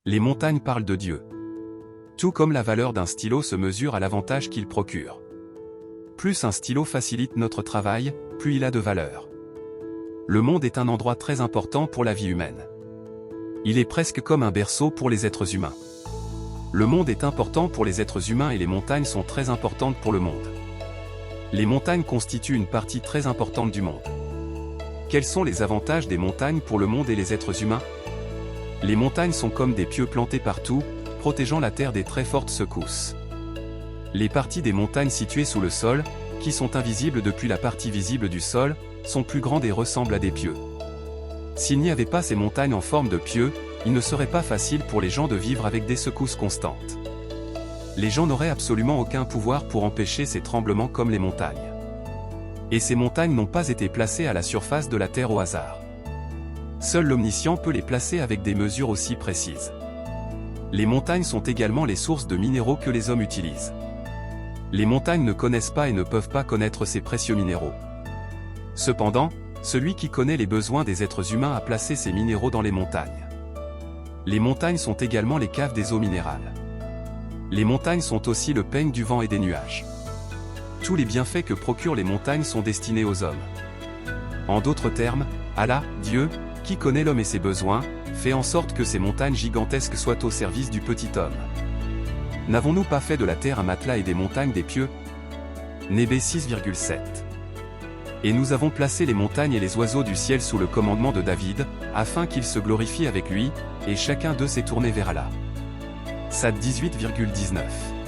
Les montagnes parlent de Dieu. Tout comme la valeur d'un stylo se mesure à l'avantage qu'il procure. Plus un stylo facilite notre travail, plus il a de valeur. Le monde est un endroit très important pour la vie humaine. Il est presque comme un berceau pour les êtres humains. Le monde est important pour les êtres humains et les montagnes sont très importantes pour le monde. Les montagnes constituent une partie très importante du monde. Quels sont les avantages des montagnes pour le monde et les êtres humains? Les montagnes sont comme des pieux plantés partout, protégeant la terre des très fortes secousses. Les parties des montagnes situées sous le sol, qui sont invisibles depuis la partie visible du sol, sont plus grandes et ressemblent à des pieux. S'il n'y avait pas ces montagnes en forme de pieux, il ne serait pas facile pour les gens de vivre avec des secousses constantes. Les gens n'auraient absolument aucun pouvoir pour empêcher ces tremblements comme les montagnes. Et ces montagnes n'ont pas été placées à la surface de la terre au hasard. Seul l'Omniscient peut les placer avec des mesures aussi précises. Les montagnes sont également les sources de minéraux que les hommes utilisent. Les montagnes ne connaissent pas et ne peuvent pas connaître ces précieux minéraux. Cependant, celui qui connaît les besoins des êtres humains a placé ces minéraux dans les montagnes. Les montagnes sont également les caves des eaux minérales. Les montagnes sont aussi le peigne du vent et des nuages. Tous les bienfaits que procurent les montagnes sont destinés aux hommes. En d'autres termes, Allah, Dieu, qui connaît l'homme et ses besoins, fait en sorte que ces montagnes gigantesques soient au service du petit homme. N'avons-nous pas fait de la terre un matelas et des montagnes des pieux? Nébé 6,7. Et nous avons placé les montagnes et les oiseaux du ciel sous le commandement de David, afin qu'ils se glorifient avec lui, et chacun d'eux s'est tourné vers Allah. Psaume 18,19.